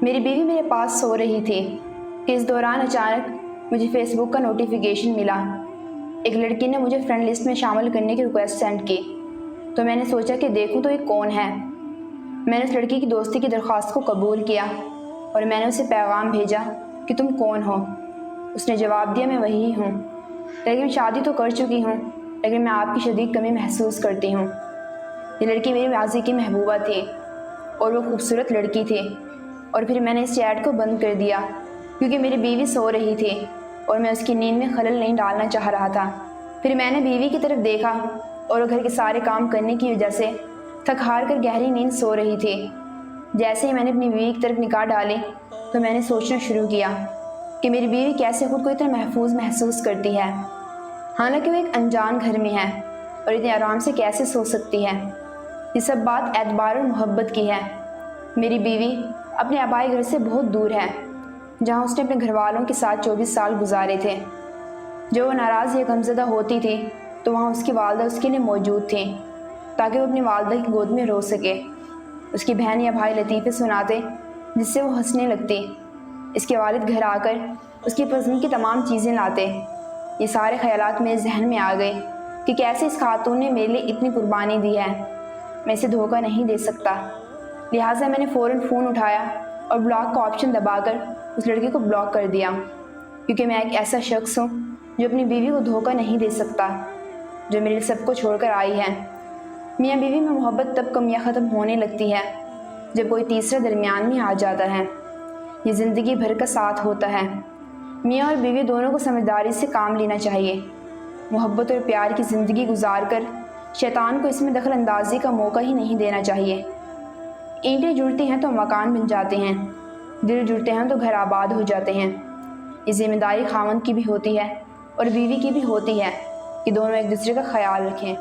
میری بیوی میرے پاس سو رہی تھی کہ اس دوران اچانک مجھے فیس بک کا نوٹیفیکیشن ملا۔ ایک لڑکی نے مجھے فرینڈ لسٹ میں شامل کرنے کی ریکویسٹ سینڈ کی، تو میں نے سوچا کہ دیکھوں تو یہ کون ہے۔ میں نے اس لڑکی کی دوستی کی درخواست کو قبول کیا اور میں نے اسے پیغام بھیجا کہ تم کون ہو۔ اس نے جواب دیا میں وہی ہوں، لیکن شادی تو کر چکی ہوں، لیکن میں آپ کی شدید کمی محسوس کرتی ہوں۔ یہ لڑکی میری ماضی کی محبوبہ تھی اور وہ خوبصورت لڑکی تھی، اور پھر میں نے اس چیٹ کو بند کر دیا کیونکہ میری بیوی سو رہی تھی اور میں اس کی نیند میں خلل نہیں ڈالنا چاہ رہا تھا۔ پھر میں نے بیوی کی طرف دیکھا اور وہ گھر کے سارے کام کرنے کی وجہ سے تھک ہار کر گہری نیند سو رہی تھی۔ جیسے ہی میں نے اپنی بیوی کی طرف نگاہ ڈالی تو میں نے سوچنا شروع کیا کہ میری بیوی کیسے خود کو اتنا محفوظ محسوس کرتی ہے، حالانکہ وہ ایک انجان گھر میں ہے، اور اتنے آرام سے کیسے سو سکتی ہے۔ یہ سب بات اعتبار اور محبت کی ہے۔ میری بیوی اپنے آبائی گھر سے بہت دور ہے، جہاں اس نے اپنے گھر والوں کے ساتھ 24 سال گزارے تھے۔ جب وہ ناراض یا غمزدہ ہوتی تھی تو وہاں اس کی والدہ اس کے لیے موجود تھیں تاکہ وہ اپنی والدہ کی گود میں رو سکے۔ اس کی بہن یا بھائی لطیفے سناتے جس سے وہ ہنسنے لگتی۔ اس کے والد گھر آ کر اس کی پسند کی تمام چیزیں لاتے۔ یہ سارے خیالات میرے ذہن میں آ گئے کہ کیسے اس خاتون نے میرے لیے اتنی قربانی دی ہے، میں اسے دھوکہ نہیں دے سکتا۔ لہٰذا میں نے فوراً فون اٹھایا اور بلاک کا آپشن دبا کر اس لڑکی کو بلاک کر دیا، کیونکہ میں ایک ایسا شخص ہوں جو اپنی بیوی کو دھوکہ نہیں دے سکتا، جو میرے سب کو چھوڑ کر آئی ہے۔ میاں بیوی میں محبت تب کم یا ختم ہونے لگتی ہے جب کوئی تیسرا درمیان میں آ جاتا ہے۔ یہ زندگی بھر کا ساتھ ہوتا ہے۔ میاں اور بیوی دونوں کو سمجھداری سے کام لینا چاہیے۔ محبت اور پیار کی زندگی گزار کر شیطان کو اس میں دخل اندازی کا موقع ہی نہیں دینا چاہیے۔ اینٹیں جڑتی ہیں تو مکان بن جاتے ہیں، دل جڑتے ہیں تو گھر آباد ہو جاتے ہیں۔ یہ ذمہ داری خاوند کی بھی ہوتی ہے اور بیوی کی بھی ہوتی ہے کہ دونوں ایک دوسرے کا خیال رکھیں۔